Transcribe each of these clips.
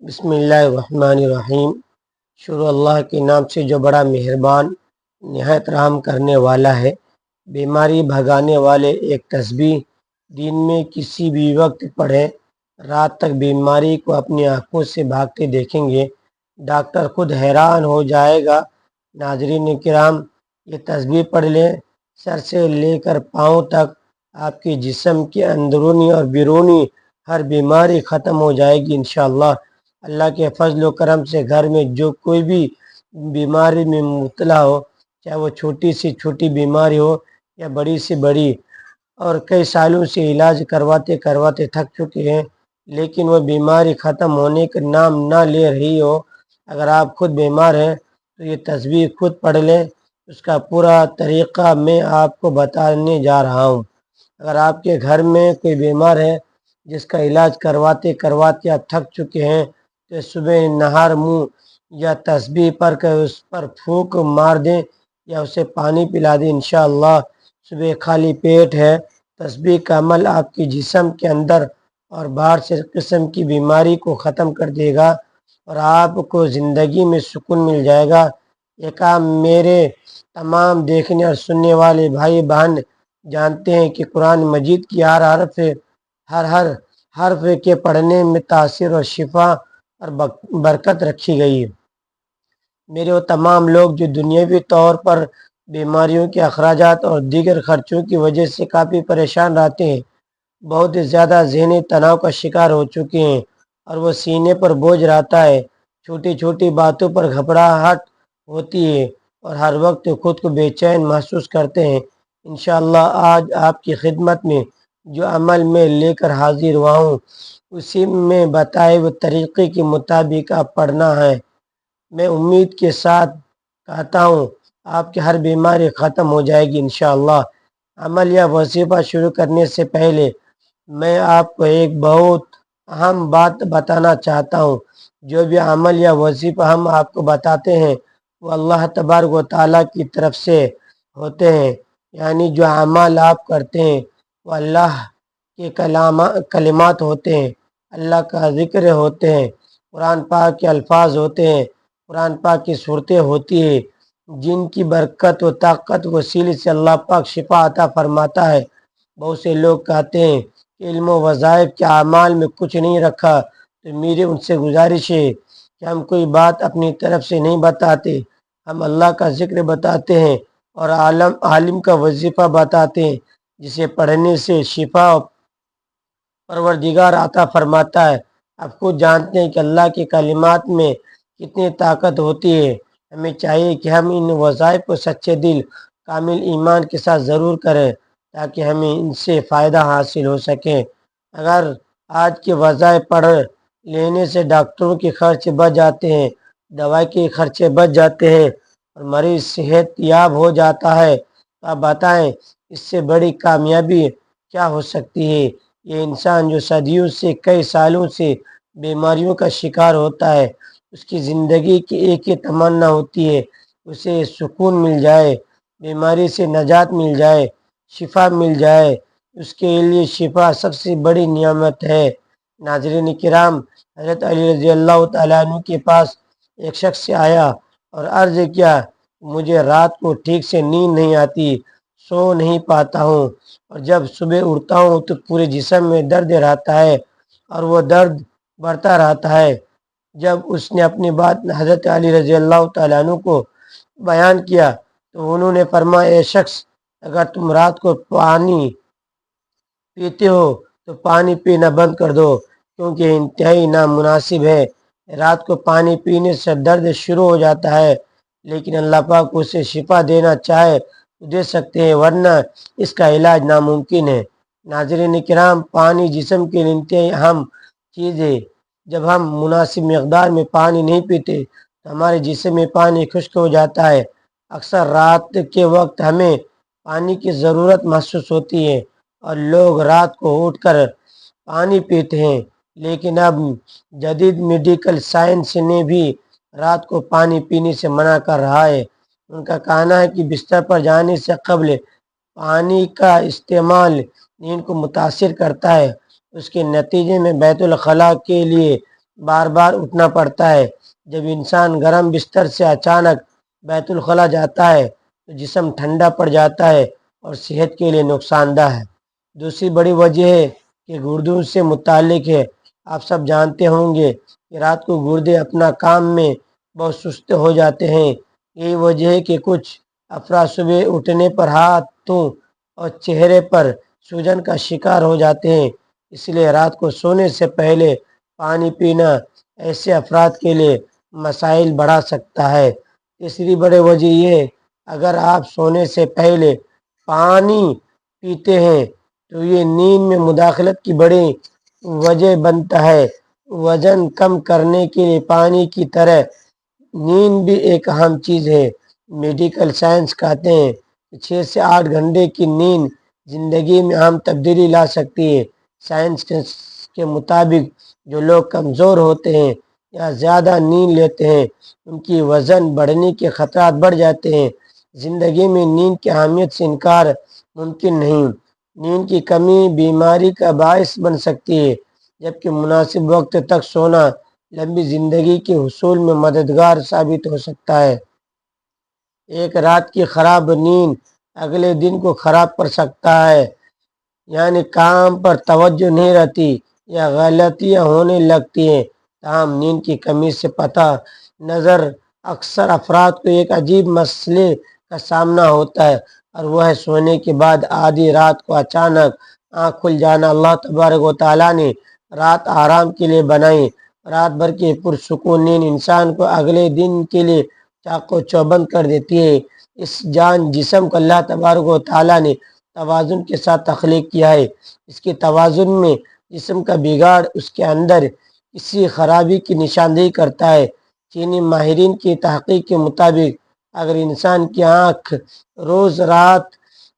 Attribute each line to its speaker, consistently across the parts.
Speaker 1: بسم اللہ الرحمن الرحیم۔ شروع اللہ کے نام سے جو بڑا مہربان نہایت رحم کرنے والا ہے۔ بیماری بھگانے والے ایک تسبیح دن میں کسی بھی وقت پڑھیں، رات تک بیماری کو اپنی آنکھوں سے بھاگتے دیکھیں گے، ڈاکٹر خود حیران ہو جائے گا۔ ناظرین کرام، یہ تسبیح پڑھ لیں، سر سے لے کر پاؤں تک آپ کے جسم کی اندرونی اور بیرونی ہر بیماری ختم ہو جائے گی انشاءاللہ۔ اللہ کے فضل و کرم سے گھر میں جو کوئی بھی بیماری میں مبتلا ہو، چاہے وہ چھوٹی سے چھوٹی بیماری ہو یا بڑی سے بڑی، اور کئی سالوں سے علاج کرواتے تھک چکے ہیں، لیکن وہ بیماری ختم ہونے کا نام نہ لے رہی ہو، اگر آپ خود بیمار ہیں تو یہ تسبیح خود پڑھ لیں۔ اس کا پورا طریقہ میں آپ کو بتانے جا رہا ہوں۔ اگر آپ کے گھر میں کوئی بیمار ہے جس کا علاج کرواتے آپ تھک چکے ہیں، تو صبح نہار منہ یا تسبیح پڑھ کر اس پر پھونک مار دیں یا اسے پانی پلا دیں انشاءاللہ۔ صبح خالی پیٹ ہے، تسبیح کا عمل آپ کے جسم کے اندر اور باہر سے قسم کی بیماری کو ختم کر دے گا اور آپ کو زندگی میں سکون مل جائے گا۔ یہ کام میرے تمام دیکھنے اور سننے والے بھائی بہن جانتے ہیں کہ قرآن مجید کی ہر حرف کے پڑھنے میں تاثیر اور شفا اور برکت رکھی گئی ہے۔ میرے وہ تمام لوگ جو دنیاوی طور پر بیماریوں کے اخراجات اور دیگر خرچوں کی وجہ سے کافی پریشان رہتے ہیں، بہت زیادہ ذہنی تناؤ کا شکار ہو چکے ہیں اور وہ سینے پر بوجھ رہتا ہے، چھوٹی چھوٹی باتوں پر گھبراہٹ ہوتی ہے اور ہر وقت خود کو بے چین محسوس کرتے ہیں، انشاءاللہ آج آپ کی خدمت میں جو عمل میں لے کر حاضر ہوا ہوں، اسی میں بتائے ہوئے طریقے کے مطابق آپ پڑھنا ہے۔ میں امید کے ساتھ کہتا ہوں آپ کی ہر بیماری ختم ہو جائے گی انشاءاللہ۔ عمل یا وظیفہ شروع کرنے سے پہلے میں آپ کو ایک بہت اہم بات بتانا چاہتا ہوں۔ جو بھی عمل یا وظیفہ ہم آپ کو بتاتے ہیں وہ اللہ تبارک و تعالیٰ کی طرف سے ہوتے ہیں، یعنی جو اعمال آپ کرتے ہیں وہ اللہ کے کلمات ہوتے ہیں، اللہ کا ذکر ہوتے ہیں، قرآن پاک کے الفاظ ہوتے ہیں، قرآن پاک کی صورتیں ہوتی ہیں، جن کی برکت و طاقت وسیلے سے اللہ پاک شفا عطا فرماتا ہے۔ بہت سے لوگ کہتے ہیں کہ علم و وظائف کے اعمال میں کچھ نہیں رکھا، تو میری ان سے گزارش ہے کہ ہم کوئی بات اپنی طرف سے نہیں بتاتے، ہم اللہ کا ذکر بتاتے ہیں اور عالم کا وظیفہ بتاتے ہیں، جسے پڑھنے سے شفا پروردگار عطا فرماتا ہے۔ آپ خود جانتے ہیں کہ اللہ کے کلمات میں کتنی طاقت ہوتی ہے۔ ہمیں چاہیے کہ ہم ان وظائف کو سچے دل، کامل ایمان کے ساتھ ضرور کریں تاکہ ہمیں ان سے فائدہ حاصل ہو سکے۔ اگر آج کے وظائف پڑھ لینے سے ڈاکٹروں کے خرچے بچ جاتے ہیں، دوائی کے خرچے بچ جاتے ہیں اور مریض صحت یاب ہو جاتا ہے، تو آپ بتائیں اس سے بڑی کامیابی کیا ہو سکتی ہے؟ یہ انسان جو صدیوں سے، کئی سالوں سے بیماریوں کا شکار ہوتا ہے، اس کی زندگی کی ایک ہی تمنا ہوتی ہے، اسے سکون مل جائے، بیماری سے نجات مل جائے، شفا مل جائے۔ اس کے لیے شفا سب سے بڑی نعمت ہے۔ ناظرین کرام، حضرت علی رضی اللہ تعالیٰ عنہ کے پاس ایک شخص آیا اور عرض کیا، مجھے رات کو ٹھیک سے نیند نہیں آتی، سو نہیں پاتا ہوں، اور جب صبح اٹھتا ہوں تو پورے جسم میں درد رہتا ہے اور وہ درد بڑھتا رہتا ہے۔ جب اس نے اپنی بات حضرت علی رضی اللہ تعالیٰ عنہ کو بیان کیا تو انہوں نے فرمایا، اے شخص، اگر تم رات کو پانی پیتے ہو تو پانی پینا بند کر دو، کیونکہ انتہائی نامناسب ہے۔ رات کو پانی پینے سے درد شروع ہو جاتا ہے، لیکن اللہ پاک اسے شفا دینا چاہے تو دے سکتے ہیں، ورنہ اس کا علاج ناممکن ہے۔ ناظرین کرام، پانی جسم کے لیے انتہائی اہم چیز ہے۔ جب ہم مناسب مقدار میں پانی نہیں پیتے تو ہمارے جسم میں پانی خشک ہو جاتا ہے۔ اکثر رات کے وقت ہمیں پانی کی ضرورت محسوس ہوتی ہے اور لوگ رات کو اٹھ کر پانی پیتے ہیں، لیکن اب جدید میڈیکل سائنس نے بھی رات کو پانی پینے سے منع کر رہا ہے۔ ان کا کہنا ہے کہ بستر پر جانے سے قبل پانی کا استعمال نیند کو متاثر کرتا ہے، اس کے نتیجے میں بیت الخلاء کے لیے بار بار اٹھنا پڑتا ہے۔ جب انسان گرم بستر سے اچانک بیت الخلاء جاتا ہے تو جسم ٹھنڈا پڑ جاتا ہے اور صحت کے لیے نقصان دہ ہے۔ دوسری بڑی وجہ ہے کہ گردوں سے متعلق ہے۔ آپ سب جانتے ہوں گے کہ رات کو گردے اپنا کام میں بہت سست ہو جاتے ہیں۔ یہی وجہ ہے کہ کچھ افراد صبح اٹھنے پر ہاتھوں اور چہرے پر سوجن کا شکار ہو جاتے ہیں۔ اس لیے رات کو سونے سے پہلے پانی پینا ایسے افراد کے لیے مسائل بڑھا سکتا ہے۔ تیسری بڑی وجہ یہ ہے، اگر آپ سونے سے پہلے پانی پیتے ہیں تو یہ نیند میں مداخلت کی بڑی وجہ بنتا ہے۔ وزن کم کرنے کے لیے پانی کی طرح نیند بھی ایک اہم چیز ہے۔ میڈیکل سائنس کہتے ہیں کہ 6 سے 8 گھنٹے کی نیند زندگی میں اہم تبدیلی لا سکتی ہے۔ سائنس کے مطابق جو لوگ کمزور ہوتے ہیں یا زیادہ نیند لیتے ہیں ان کی وزن بڑھنے کے خطرات بڑھ جاتے ہیں۔ زندگی میں نیند کی اہمیت سے انکار ممکن نہیں۔ نیند کی کمی بیماری کا باعث بن سکتی ہے، جبکہ مناسب وقت تک سونا لمبی زندگی کے حصول میں مددگار ثابت ہو سکتا ہے۔ ایک رات کی خراب نیند اگلے دن کو خراب کر سکتا ہے، یعنی کام پر توجہ نہیں رہتی یا غلطیاں ہونے لگتی ہیں۔ تاہم نیند کی کمی سے پتہ نظر اکثر افراد کو ایک عجیب مسئلے کا سامنا ہوتا ہے، اور وہ ہے سونے کے بعد آدھی رات کو اچانک آنکھ کھل جانا۔ اللہ تبارک و تعالیٰ نے رات آرام کے لیے بنائی۔ رات بھر کی پرسکون نیند انسان کو اگلے دن کے لیے چاق و چوبند کر دیتی ہے۔ اس جان جسم کو اللہ تبارک و تعالیٰ نے توازن کے ساتھ تخلیق کیا ہے۔ اس کے توازن میں جسم کا بگاڑ اس کے اندر کسی خرابی کی نشاندہی کرتا ہے۔ چینی ماہرین کی تحقیق کے مطابق اگر انسان کی آنکھ روز رات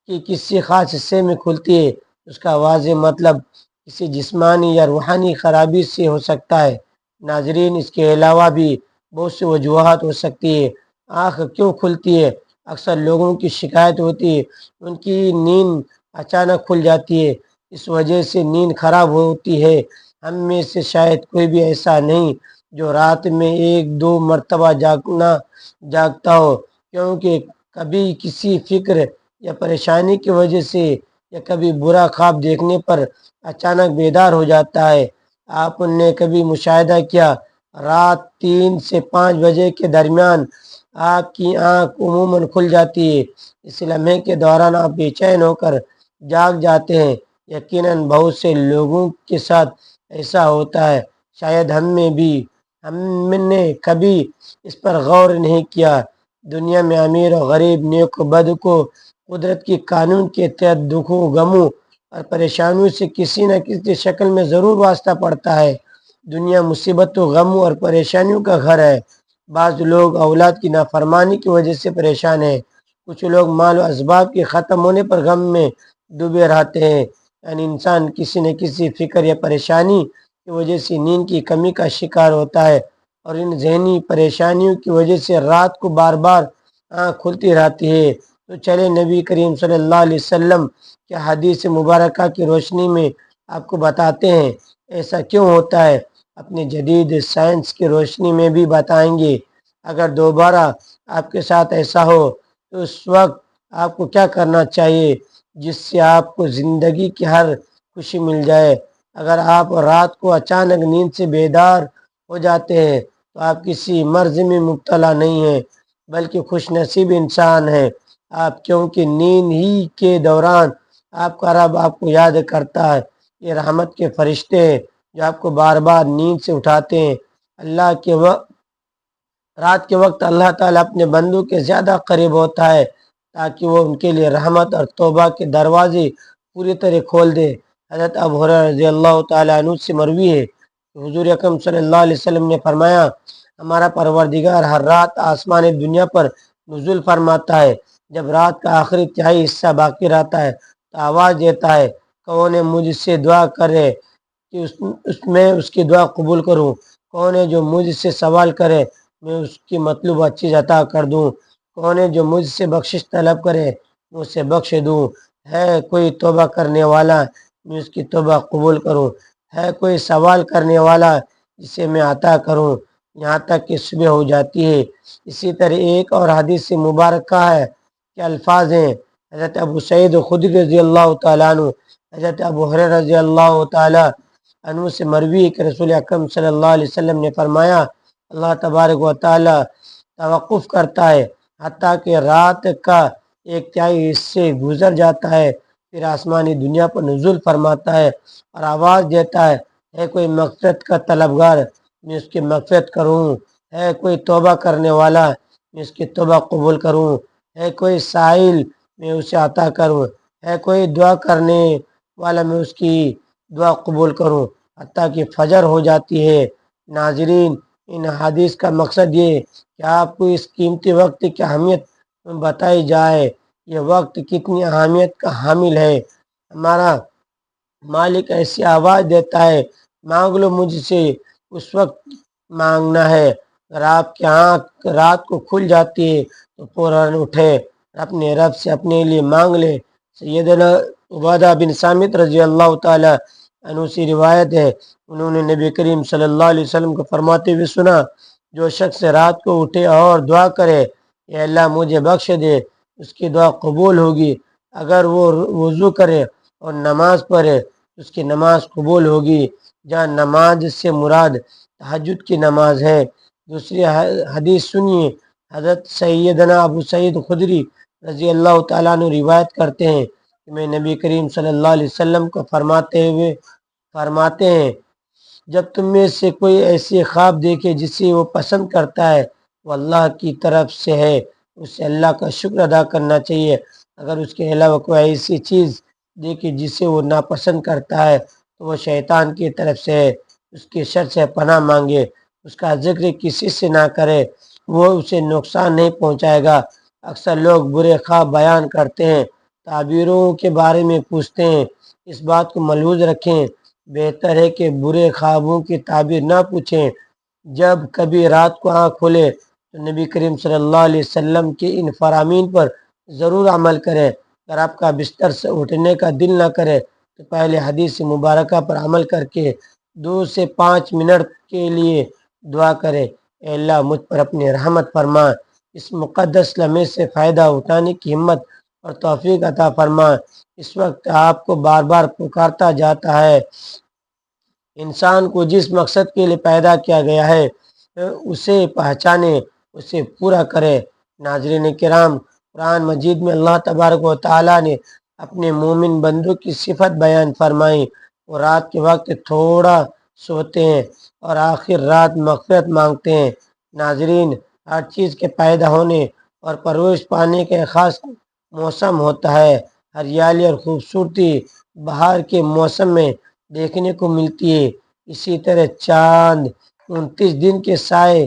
Speaker 1: کی کسی خاص حصے میں کھلتی ہے تو اس کا واضح مطلب کسی جسمانی یا روحانی خرابی سے ہو سکتا ہے۔ ناظرین، اس کے علاوہ بھی بہت سی وجوہات ہو سکتی ہے۔ آنکھ کیوں کھلتی ہے؟ اکثر لوگوں کی شکایت ہوتی ہے ان کی نیند اچانک کھل جاتی ہے۔ اس وجہ سے نیند خراب ہوتی ہے۔ ہم میں سے شاید کوئی بھی ایسا نہیں جو رات میں 1-2 مرتبہ جاگتا ہو، کیونکہ کبھی کسی فکر یا پریشانی کی وجہ سے یا کبھی برا خواب دیکھنے پر اچانک بیدار ہو جاتا ہے۔ آپ نے کبھی مشاہدہ کیا رات 3 سے 5 بجے کے درمیان آپ کی آنکھ عموماً کھل جاتی ہے۔ اس لمحے کے دوران آپ بے چین ہو کر جاگ جاتے ہیں۔ یقیناً بہت سے لوگوں کے ساتھ ایسا ہوتا ہے، شاید ہم نے کبھی اس پر غور نہیں کیا۔ دنیا میں امیر و غریب، نیک و بد کو قدرت کی قانون کے تحت دکھوں، غموں اور پریشانیوں سے کسی نہ کسی شکل میں ضرور واسطہ پڑتا ہے۔ دنیا مصیبتوں، غموں اور پریشانیوں کا گھر ہے۔ بعض لوگ اولاد کی نافرمانی کی وجہ سے پریشان ہیں۔ کچھ لوگ مال و اسباب کے ختم ہونے پر غم میں ڈوبے رہتے ہیں۔ یعنی انسان کسی نہ کسی فکر یا پریشانی کی وجہ سے نیند کی کمی کا شکار ہوتا ہے، اور ان ذہنی پریشانیوں کی وجہ سے رات کو بار بار آنکھ کھلتی رہتی ہے۔ تو چلے نبی کریم صلی اللہ علیہ وسلم کے حدیث مبارکہ کی روشنی میں آپ کو بتاتے ہیں ایسا کیوں ہوتا ہے، اپنے جدید سائنس کی روشنی میں بھی بتائیں گے۔ اگر دوبارہ آپ کے ساتھ ایسا ہو تو اس وقت آپ کو کیا کرنا چاہیے جس سے آپ کو زندگی کی ہر خوشی مل جائے؟ اگر آپ رات کو اچانک نیند سے بیدار ہو جاتے ہیں تو آپ کسی مرض میں مبتلا نہیں ہیں بلکہ خوش نصیب انسان ہیں آپ، کیونکہ نیند ہی کے دوران آپ کا رب آپ کو یاد کرتا ہے۔ یہ رحمت کے فرشتے ہیں جو آپ کو بار بار نیند سے اٹھاتے ہیں۔ رات کے وقت اللہ تعالیٰ اپنے بندوں کے زیادہ قریب ہوتا ہے تاکہ وہ ان کے لیے رحمت اور توبہ کے دروازے پوری طرح کھول دے۔ حضرت ابو ہریرہ رضی اللہ تعالیٰ عنہ سے مروی ہے کہ حضور اکرم صلی اللہ علیہ وسلم نے فرمایا، ہمارا پروردگار ہر رات آسمان دنیا پر نزول فرماتا ہے۔ جب رات کا آخری تہائی حصہ باقی رہتا ہے تو آواز دیتا ہے، کون ہے مجھ سے دعا کرے کہ میں اس کی دعا قبول کروں؟ کون ہے جو مجھ سے سوال کرے میں اس کی مطلوب چیز عطا کر دوں؟ کون ہے جو مجھ سے بخشش طلب کرے میں اسے بخش دوں؟ ہے کوئی توبہ کرنے والا میں اس کی توبہ قبول کروں؟ ہے کوئی سوال کرنے والا جسے میں عطا کروں یہاں تک کہ صبح ہو جاتی ہے۔ اسی طرح ایک اور حدیث سے مبارکہ ہے کہ الفاظ ہیں حضرت ابو سعید خدری رضی اللہ تعالیٰ عنہ، حضرت ابو ہریرہ رضی اللہ تعالیٰ عنہ سے مروی کہ رسول اکرم صلی اللہ علیہ وسلم نے فرمایا اللہ تبارک و تعالیٰ توقف کرتا ہے حتیٰ کہ رات کا ایک تہائی حصے گزر جاتا ہے، پھر آسمانی دنیا پر نزول فرماتا ہے اور آواز دیتا ہے کوئی مغفرت کا طلبگار میں اس کی مغفرت کروں، ہے کوئی توبہ کرنے والا میں اس کی توبہ قبول کروں، ہے کوئی سائل میں اسے عطا کروں، ہے کوئی دعا کرنے والا میں اس کی دعا قبول کروں حتیٰ کہ فجر ہو جاتی ہے۔ ناظرین، ان حدیث کا مقصد یہ کہ آپ کو اس قیمتی وقت کی اہمیت بتائی جائے، یہ وقت کتنی اہمیت کا حامل ہے۔ ہمارا مالک ایسی آواز دیتا ہے مانگ لو مجھ سے، اس وقت مانگنا ہے۔ اگر آپ کی آنکھ رات کو کھل جاتی ہے تو فوراً اٹھے اپنے رب سے اپنے لیے مانگ لے۔ سیدنا عبادہ بن صامت رضی اللہ تعالیٰ عنہ سے روایت ہے، انہوں نے نبی کریم صلی اللہ علیہ وسلم کو فرماتے ہوئے سنا، جو شخص رات کو اٹھے اور دعا کرے اے اللہ مجھے بخش دے، اس کی دعا قبول ہوگی۔ اگر وہ وضو کرے اور نماز پڑھے اس کی نماز قبول ہوگی۔ جہاں نماز سے مراد تہجد کی نماز ہے۔ دوسری حدیث سنیے، حضرت سیدنا ابو سعید خدری رضی اللہ تعالیٰ عنہ روایت کرتے ہیں کہ میں نبی کریم صلی اللہ علیہ وسلم کو فرماتے ہیں جب تم میں سے کوئی ایسی خواب دیکھے جسے وہ پسند کرتا ہے وہ اللہ کی طرف سے ہے، اسے اللہ کا شکر ادا کرنا چاہیے۔ اگر اس کے علاوہ کوئی ایسی چیز دیکھے جسے وہ ناپسند کرتا ہے تو وہ شیطان کی طرف سے ہے، اس کی شر سے پناہ مانگے، اس کا ذکر کسی سے نہ کرے، وہ اسے نقصان نہیں پہنچائے گا۔ اکثر لوگ برے خواب بیان کرتے ہیں، تعبیروں کے بارے میں پوچھتے ہیں، اس بات کو ملحوظ رکھیں بہتر ہے کہ برے خوابوں کی تعبیر نہ پوچھیں۔ جب کبھی رات کو آنکھ کھلے تو نبی کریم صلی اللہ علیہ وسلم کے ان فرامین پر ضرور عمل کریں۔ اگر آپ کا بستر سے اٹھنے کا دل نہ کرے تو پہلے حدیث مبارکہ پر عمل کر کے 2 سے 5 منٹ کے لیے دعا کرے، اے اللہ مجھ پر اپنی رحمت فرما، اس مقدس لمحے سے فائدہ اٹھانے کی ہمت اور توفیق عطا فرما۔ اس وقت آپ کو بار بار پکارتا جاتا ہے۔ انسان کو جس مقصد کے لیے پیدا کیا گیا ہے اسے پہچانے، اسے پورا کرے۔ ناظرین کرام، قرآن مجید میں اللہ تبارک و تعالیٰ نے اپنے مومن بندوں کی صفت بیان فرمائی، وہ رات کے وقت تھوڑا سوتے ہیں اور آخر رات مغفرت مانگتے ہیں۔ ناظرین، ہر چیز کے پیدا ہونے اور پرورش پانے کا ایک خاص موسم ہوتا ہے۔ ہریالی اور خوبصورتی بہار کے موسم میں دیکھنے کو ملتی ہے، اسی طرح چاند 29 دن کے سائے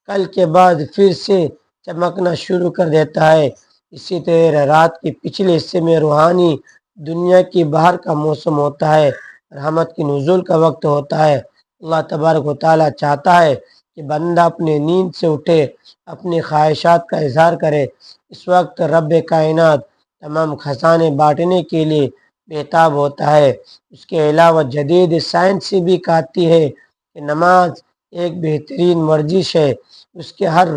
Speaker 1: کل کے بعد پھر سے چمکنا شروع کر دیتا ہے۔ اسی طرح رات کے پچھلے حصے میں روحانی دنیا کی بہار کا موسم ہوتا ہے، رحمت کی نزول کا وقت ہوتا ہے۔ اللہ تبارک و تعالیٰ چاہتا ہے کہ بندہ اپنے نیند سے اٹھے، اپنی خواہشات کا اظہار کرے۔ اس وقت رب کائنات تمام خزانے بانٹنے کے لیے بےتاب ہوتا ہے۔ اس کے علاوہ جدید سائنس سے بھی کہتی ہے کہ نماز ایک بہترین ورزش ہے، اس کے ہر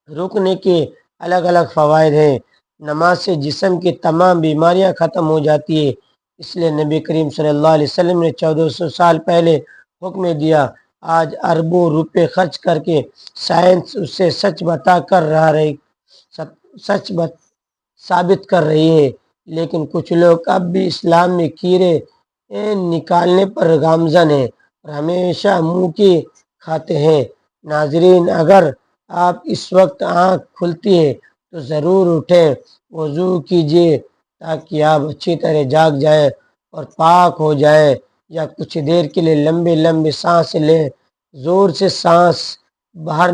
Speaker 1: رکن کے الگ الگ فوائد ہیں۔ نماز سے جسم کی تمام بیماریاں ختم ہو جاتی ہے، اس لیے نبی کریم صلی اللہ علیہ وسلم نے 1400 سال پہلے حکم دیا۔ آج اربوں روپے خرچ کر کے سائنس اسے ثابت کر رہی ہے، لیکن کچھ لوگ اب بھی اسلام میں کیڑے نکالنے پر گامزن ہیں اور ہمیشہ منہ کی کھاتے ہیں۔ ناظرین، اگر آپ اس وقت آنکھ کھلتی ہے تو ضرور اٹھیں، وضو کیجیے تاکہ آپ اچھی طرح جاگ جائیں اور پاک ہو جائیں، یا کچھ دیر کے لیے لمبی لمبی سانس لیں، زور سے سانس باہر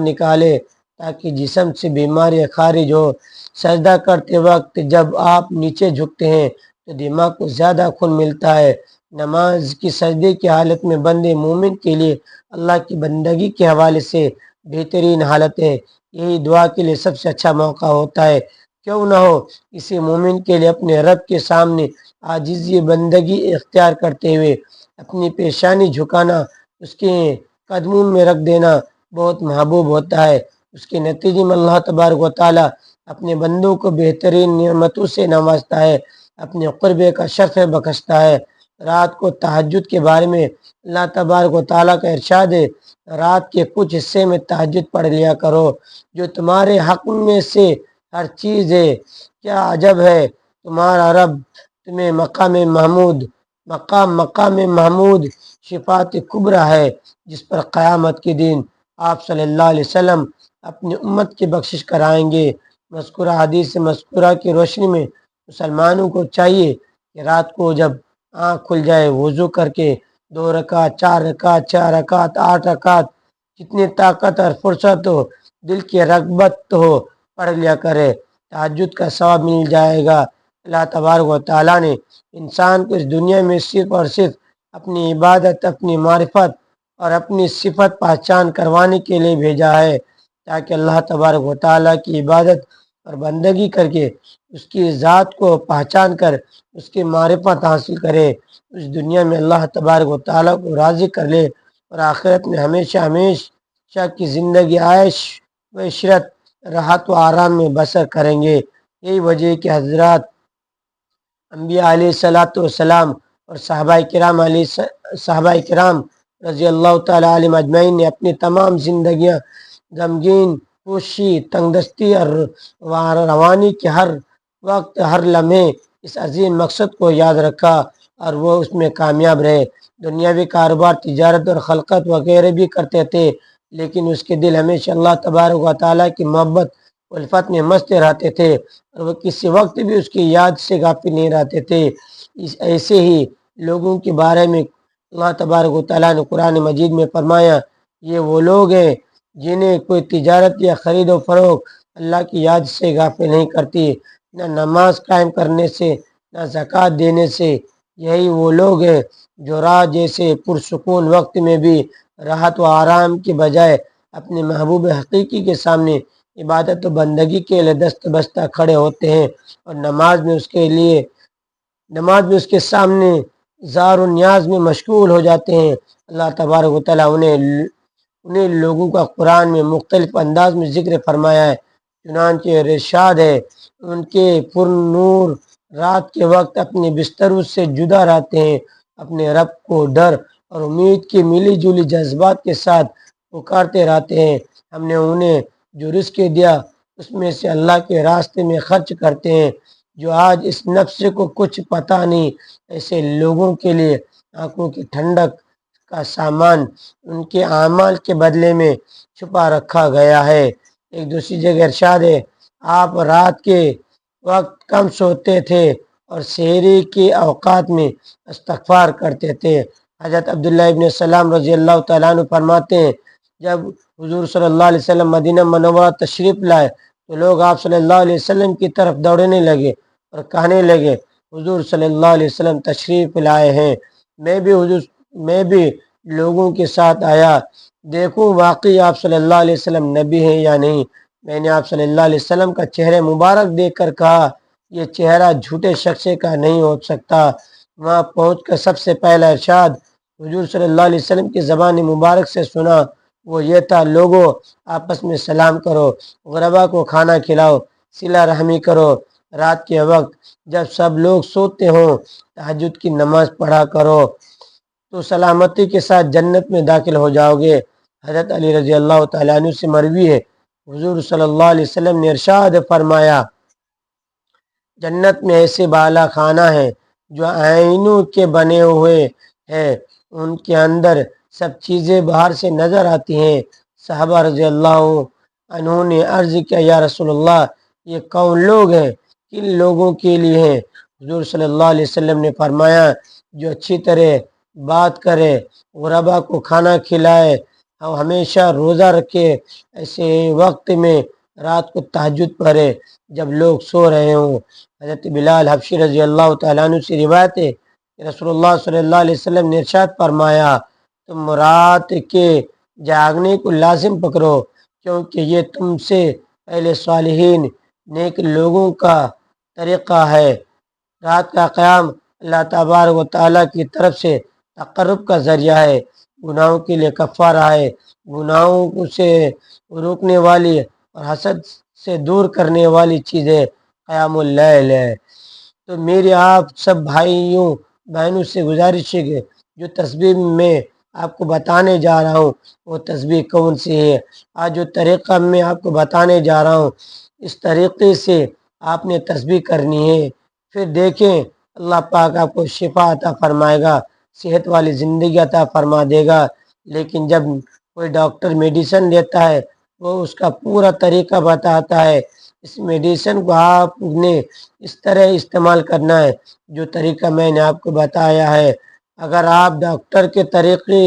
Speaker 1: نکالیں تاکہ جسم سے بیماریاں خارج ہو۔ سجدہ کرتے وقت جب آپ نیچے جھکتے ہیں تو دماغ کو زیادہ خون ملتا ہے۔ نماز کی سجدے کی حالت میں بندے مومن کے لیے اللہ کی بندگی کے حوالے سے بہترین حالت ہے، یہی دعا کے لیے سب سے اچھا موقع ہوتا ہے۔ کیوں نہ ہو کسی مومن کے لیے اپنے رب کے سامنے عاجزی بندگی اختیار کرتے ہوئے اپنی پیشانی جھکانا، اس کے قدموں میں رکھ دینا بہت محبوب ہوتا ہے۔ اس کے نتیجے میں اللہ تبارک و تعالیٰ اپنے بندوں کو بہترین نعمتوں سے نوازتا ہے، اپنے قربے کا شرف بخشتا ہے۔ رات کو تہجد کے بارے میں اللہ تبارک و تعالیٰ کا ارشاد ہے، رات کے کچھ حصے میں تہجد پڑھ لیا کرو، جو تمہارے حق میں سے ہر چیز ہے۔ کیا عجب ہے، تمہارا رب تمہیں مقام محمود شفاعت کبریٰ ہے، جس پر قیامت کے دن آپ صلی اللہ علیہ وسلم اپنی امت کی بخشش کرائیں گے۔ مذکورہ حدیث مذکورہ کی روشنی میں مسلمانوں کو چاہیے کہ رات کو جب آنکھ کھل جائے وضو کر کے 2 رکعت، 4 رکعت، 6 رکعت، 8 رکعت، جتنی طاقت اور فرصت ہو، دل کی رغبت ہو، پڑھ لیا کرے، تہجد کا ثواب مل جائے گا۔ اللہ تبارک و تعالیٰ نے انسان کو اس دنیا میں صرف اور صرف اپنی عبادت، اپنی معرفت اور اپنی صفت پہچان کروانے کے لیے بھیجا ہے، تاکہ اللہ تبارک و تعالیٰ کی عبادت اور بندگی کر کے اس کی ذات کو پہچان کر اس کی معرفت حاصل کرے، اس دنیا میں اللہ تبارک و تعالیٰ کو راضی کر لے، اور آخرت میں ہمیشہ کی زندگی عیش و عشرت، راحت و آرام میں بسر کریں گے۔ یہی وجہ ہے کہ حضرات انبیاء علیہ السلام اور صحابہ کرام رضی اللہ تعالیٰ علیہم اجمعین نے اپنی تمام زندگیاں غمگین، خوشی، تنگدستی اور روانی کے ہر وقت، ہر لمحے اس عظیم مقصد کو یاد رکھا اور وہ اس میں کامیاب رہے۔ دنیاوی کاروبار، تجارت اور خلقت وغیرہ بھی کرتے تھے، لیکن اس کے دل ہمیشہ اللہ تبارک و تعالیٰ کی محبت الفت میں مست رہتے تھے، اور وہ کسی وقت بھی اس کی یاد سے غافل نہیں رہتے تھے۔ ایسے ہی لوگوں کے بارے میں اللہ تبارک و تعالیٰ نے قرآن مجید میں فرمایا، یہ وہ لوگ ہیں جنہیں کوئی تجارت یا خرید و فروخت اللہ کی یاد سے غافل نہیں کرتی، نہ نماز قائم کرنے سے، نہ زکوٰۃ دینے سے۔ یہی وہ لوگ ہیں جو رات جیسے پرسکون وقت میں بھی راحت و آرام کے بجائے اپنے محبوب حقیقی کے سامنے عبادت و بندگی کے لیے دست بستہ کھڑے ہوتے ہیں، اور نماز میں اس کے سامنے زار و نیاز میں مشغول ہو جاتے ہیں۔ اللہ تبارک و تعالیٰ انہیں لوگوں کا قرآن میں مختلف انداز میں ذکر فرمایا ہے، چنانچہ ارشاد ہے، ان کے پر نور رات کے وقت اپنے بستروں سے جدا رہتے ہیں، اپنے رب کو ڈر اور امید کی ملی جلی جذبات کے ساتھ پکارتے رہتے ہیں۔ ہم نے انہیں جو رزق دیا اس میں سے اللہ کے راستے میں خرچ کرتے ہیں۔ جو آج اس نفس کو کچھ پتہ نہیں، ایسے لوگوں کے لیے آنکھوں کی ٹھنڈک کا سامان ان کے اعمال کے بدلے میں چھپا رکھا گیا ہے۔ ایک دوسری جگہ ارشاد ہے، آپ رات کے وقت کم سوتے تھے اور سحری کے اوقات میں استغفار کرتے تھے۔ حضرت عبداللہ ابن سلام رضی اللہ تعالیٰ عنہ فرماتے ہیں، جب حضور صلی اللہ علیہ وسلم مدینہ منورہ تشریف لائے تو لوگ آپ صلی اللہ علیہ وسلم کی طرف دوڑنے لگے اور کہنے لگے، حضور صلی اللہ علیہ وسلم تشریف لائے ہیں، میں بھی لوگوں کے ساتھ آیا، دیکھوں واقعی آپ صلی اللہ علیہ وسلم نبی ہیں یا نہیں۔ میں نے آپ صلی اللہ علیہ وسلم کا چہرہ مبارک دیکھ کر کہا، یہ چہرہ جھوٹے شخص کا نہیں ہو سکتا۔ وہاں پہنچ کر سب سے پہلا ارشاد حضور صلی اللہ علیہ وسلم کی زبان مبارک سے سنا، وہ یہ تھا، لوگوں آپس میں سلام کرو، غربا کو کھانا کھلاؤ، صلہ رحمی کرو، رات کے وقت جب سب لوگ سوتے ہوں تہجد کی نماز پڑھا کرو، تو سلامتی کے ساتھ جنت میں داخل ہو جاؤ گے۔ حضرت علی رضی اللہ تعالیٰ عنہ سے مروی ہے، حضور صلی اللہ علیہ وسلم نے ارشاد فرمایا، جنت میں ایسے بالا خانہ ہیں جو آئینوں کے بنے ہوئے ہیں، ان کے اندر سب چیزیں باہر سے نظر آتی ہیں۔ صحابہ رضی اللہ عنہ نے عرض کیا، یا رسول اللہ، یہ کون لوگ ہیں، کن لوگوں کے لیے ہیں؟ حضور صلی اللہ علیہ وسلم نے فرمایا، جو اچھی طرح بات کرے، غربا کو کھانا کھلائے اور ہمیشہ روزہ رکھے، ایسے وقت میں رات کو تہجد پڑھے جب لوگ سو رہے ہوں۔ حضرت بلال حبشی رضی اللہ تعالیٰ عنہ سے روایت ہے کہ رسول اللہ صلی اللہ علیہ وسلم نے ارشاد فرمایا، تم رات کے جاگنے کو لازم پکڑو، کیونکہ یہ تم سے پہلے صالحین نیک لوگوں کا طریقہ ہے۔ رات کا قیام اللہ تبارک و تعالیٰ کی طرف سے تقرب کا ذریعہ ہے، گناہوں کے لیے کفارہ ہے، گناہوں سے روکنے والی اور حسد سے دور کرنے والی چیز ہے قیام اللیل ہے۔ تو میری آپ سب بھائیوں بہنوں سے گزارش ہے کہ جو تسبیح میں آپ کو بتانے جا رہا ہوں وہ تسبیح کون سی ہے، آج جو طریقہ میں آپ کو بتانے جا رہا ہوں اس طریقے سے آپ نے تسبیح کرنی ہے، پھر دیکھیں اللہ پاک آپ کو شفا عطا فرمائے گا، صحت والی زندگی عطا فرما دے گا۔ لیکن جب کوئی ڈاکٹر میڈیسن دیتا ہے وہ اس کا پورا طریقہ بتاتا ہے، اس میڈیسن کو آپ نے اس طرح استعمال کرنا ہے جو طریقہ میں نے آپ کو بتایا ہے۔ اگر آپ ڈاکٹر کے طریقے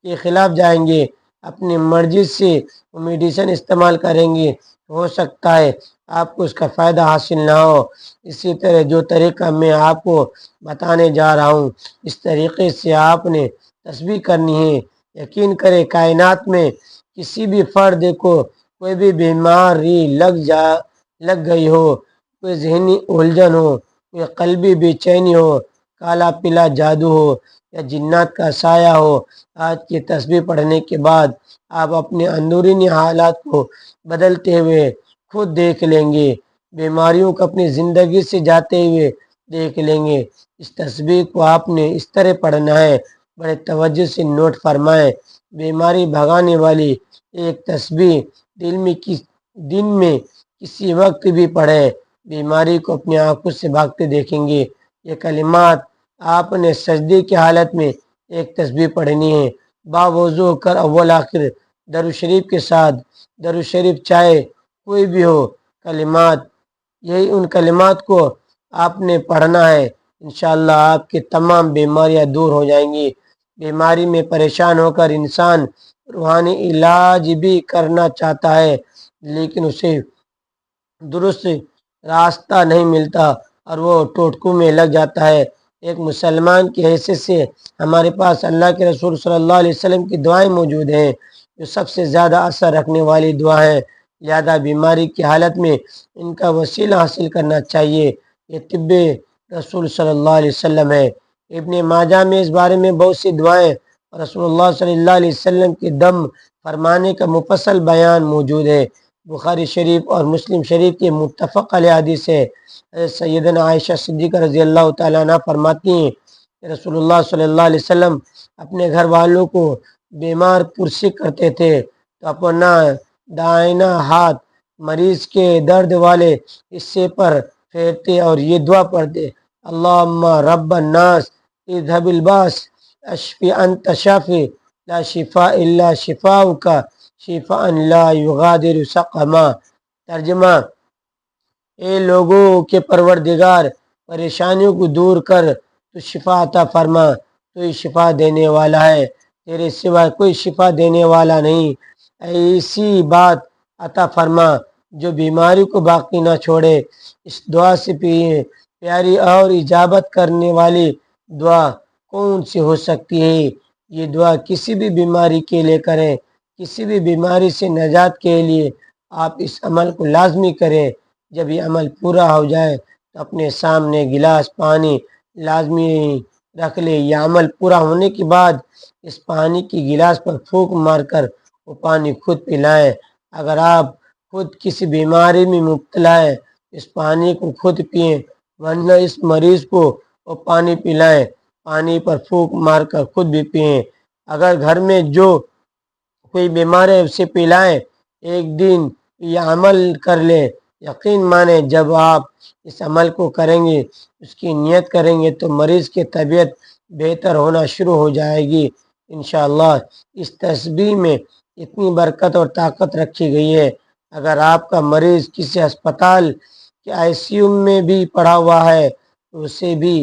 Speaker 1: کے خلاف جائیں گے، اپنی مرضی سے وہ میڈیسن استعمال کریں گے، ہو سکتا ہے آپ کو اس کا فائدہ حاصل نہ ہو۔ اسی طرح جو طریقہ میں آپ کو بتانے جا رہا ہوں اس طریقے سے آپ نے تسبیح کرنی ہے۔ یقین کرے کائنات میں کسی بھی فرد کو کوئی بھی بیماری لگ گئی ہو، کوئی ذہنی الجھن ہو، کوئی قلبی بے چینی ہو، کالا پیلا جادو ہو یا جنات کا سایہ ہو، آج کی تسبیح پڑھنے کے بعد آپ اپنے اندرونی حالات کو بدلتے ہوئے خود دیکھ لیں گے، بیماریوں کو اپنی زندگی سے جاتے ہوئے دیکھ لیں گے۔ اس تسبیح کو آپ نے اس طرح پڑھنا ہے، بڑے توجہ سے نوٹ فرمائیں۔ بیماری بھگانے والی ایک تسبیح دن میں کسی وقت بھی پڑھیں، بیماری کو اپنی آنکھوں سے بھاگتے دیکھیں گے۔ یہ کلمات آپ نے سجدے کی حالت میں ایک تسبیح پڑھنی ہے، باوضو کر اول آخر درود شریف کے ساتھ، درود شریف چاہے کوئی بھی ہو کلمات، یہی ان کلمات کو آپ نے پڑھنا ہے، انشاءاللہ آپ کی تمام بیماریاں دور ہو جائیں گی۔ بیماری میں پریشان ہو کر انسان روحانی علاج بھی کرنا چاہتا ہے لیکن اسے درست راستہ نہیں ملتا اور وہ ٹوٹکوں میں لگ جاتا ہے۔ ایک مسلمان کی حیثیت سے ہمارے پاس اللہ کے رسول صلی اللہ علیہ وسلم کی دعائیں موجود ہیں جو سب سے زیادہ اثر رکھنے والی دعا ہیں، لہذا بیماری کی حالت میں ان کا وسیلہ حاصل کرنا چاہیے۔ یہ طب رسول صلی اللہ علیہ وسلم ہے۔ ابن ماجہ میں اس بارے میں بہت سی دعائیں اور رسول اللہ صلی اللہ علیہ وسلم کے دم فرمانے کا مفصل بیان موجود ہے۔ بخاری شریف اور مسلم شریف کے متفق علیہ حدیث ہے۔ سیدنا عائشہ صدیقہ رضی اللہ تعالیٰ عنہ فرماتی ہیں کہ رسول اللہ صلی اللہ علیہ وسلم اپنے گھر والوں کو بیمار پرسی کرتے تھے تو اپنا دائنا ہاتھ مریض کے درد والے حصے پر پھیرتے اور یہ دعا پڑھتے، اللہم رب الناس اذهب الباس اشفی انت شافی لا شفاء الا شفاؤک شفاء لا یغادر سقما۔ ترجمہ، اے لوگوں کے پروردگار، پریشانیوں کو دور کر تو شفا عطا فرما، تو ہی شفا دینے والا ہے، تیرے سوا کوئی شفا دینے والا نہیں۔ ایسی بات عطا فرما جو بیماری کو باقی نہ چھوڑے۔ اس دعا سے پیاری اور اجابت کرنے والی دعا کون سی ہو سکتی ہے؟ یہ دعا کسی بھی بیماری کے لیے کریں، کسی بھی بیماری سے نجات کے لیے آپ اس عمل کو لازمی کریں۔ جب یہ عمل پورا ہو جائے تو اپنے سامنے گلاس پانی لازمی رکھ لے، یہ عمل پورا ہونے کے بعد اس پانی کی گلاس پر پھونک مار کر وہ پانی خود پلائیں۔ اگر آپ خود کسی بیماری میں مبتلا ہے اس پانی کو خود پئیں، ورنہ اس مریض کو وہ پانی پلائیں، پانی پر پھونک مار کر خود بھی پئیں۔ اگر گھر میں جو کوئی بیمار ہے اسے پلائیں، ایک دن یہ عمل کر لیں، یقین مانیں جب آپ اس عمل کو کریں گے، اس کی نیت کریں گے تو مریض کی طبیعت بہتر ہونا شروع ہو جائے گی انشاءاللہ۔ اس تسبیح میں اتنی برکت اور طاقت رکھی گئی ہے، اگر آپ کا مریض کسی ہسپتال کے ICU میں بھی پڑا ہوا ہے تو اسے بھی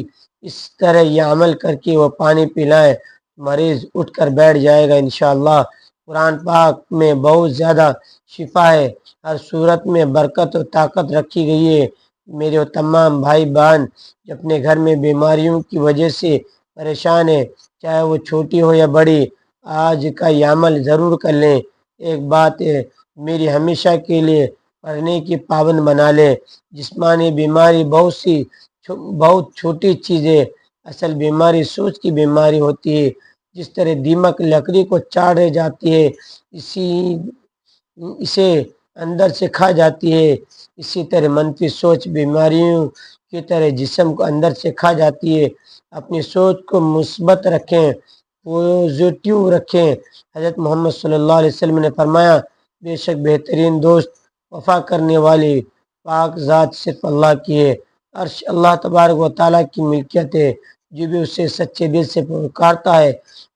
Speaker 1: اس طرح یہ عمل کر کے وہ پانی پلائیں، مریض اٹھ کر بیٹھ جائے گا انشاءاللہ۔ قرآن پاک میں بہت زیادہ شفا ہے، ہر صورت میں برکت و طاقت رکھی گئی ہے۔ میرے تمام بھائی بہن جو اپنے گھر میں بیماریوں کی وجہ سے پریشان ہیں، چاہے وہ چھوٹی ہو یا بڑی، آج کا یہ عمل ضرور کر لیں۔ ایک بات ہے میری ہمیشہ کے لیے پڑھنے کی پابند بنا لے۔ جسمانی بیماری بہت چھوٹی چیز ہے، اصل بیماری سوچ کی بیماری ہوتی ہے۔ جس طرح دیمک لکڑی کو چاڑے جاتی ہے، اسے اندر سے کھا جاتی ہے، اسی طرح منفی سوچ بیماریوں کی طرح جسم کو اندر سے کھا جاتی ہے۔ اپنی سوچ کو مثبت رکھیں، پوزیٹیو رکھیں۔ حضرت محمد صلی اللہ علیہ وسلم نے فرمایا، بے شک بہترین دوست وفا کرنے والی پاک ذات صرف اللہ کی ہے۔ عرش اللہ تبارک و تعالیٰ کی ملکیت ہے، جو بھی اسے سچے دل سے پکارتا ہے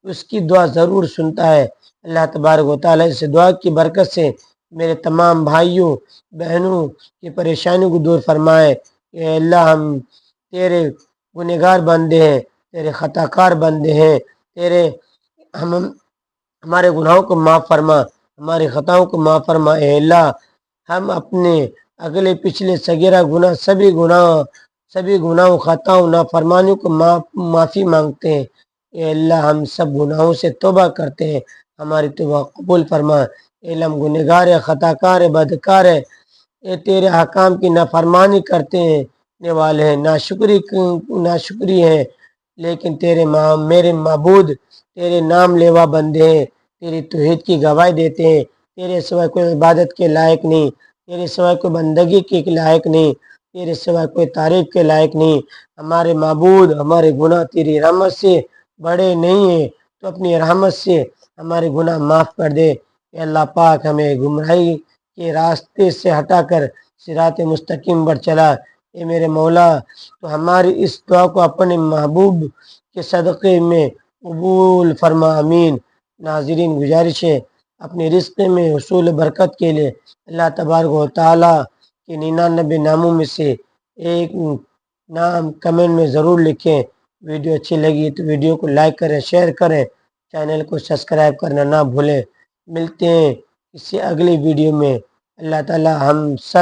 Speaker 1: اس کی دعا ضرور سنتا ہے۔ اللہ تبارک و تعالیٰ اس دعا کی برکت سے میرے تمام بھائیوں بہنوں کی پریشانیوں کو دور فرمائے۔ اے اللہ، ہم تیرے گنہگار بندے ہیں، تیرے خطا کار بندے ہیں، ہمارے گناہوں کو معاف فرما، ہماری خطاؤں کو معاف فرما۔ اے اللہ، ہم اپنے اگلے پچھلے صغیرہ گناہ سبھی گناہوں خطاؤں نافرمانیوں کو معافی مانگتے ہیں۔ اے اللہ، ہم سب گناہوں سے توبہ کرتے ہیں، ہماری توبہ قبول فرما۔ اے اللہ، ہم گنہگار ہے، خطا کار ہے، بدکار ہے، اے تیرے حکام کی نافرمانی کرتے والے ہیں، ناشکری ہیں، لیکن میرے معبود تیرے نام لیوا بندے ہیں، تیری توحید کی گواہی دیتے ہیں۔ تیرے سوائے کوئی عبادت کے لائق نہیں، تیرے سوائے کوئی بندگی کے لائق نہیں، تیرے سوائے کوئی تعریف کے لائق نہیں۔ ہمارے معبود، ہمارے گناہ تیری رحمت سے بڑے نہیں ہیں، تو اپنی رحمت سے ہمارے گناہ معاف کر دے۔ اے اللہ پاک، ہمیں گمراہی کے راستے سے ہٹا کر صراط مستقیم پر چلا۔ اے میرے مولا، تو ہماری اس دعا کو اپنے محبوب کے صدقے میں قبول فرما، آمین۔ ناظرین، گزارش ہے، اپنے رزق میں حصول برکت کے لیے اللہ تبارک و تعالیٰ کے 99 ناموں میں سے ایک نام کمنٹ میں ضرور لکھیں۔ ویڈیو اچھی لگی تو ویڈیو کو لائک کریں، شیئر کریں، چینل کو سبسکرائب کرنا نہ بھولیں۔ ملتے ہیں کسی اگلی ویڈیو میں۔ اللہ تعالیٰ ہم سب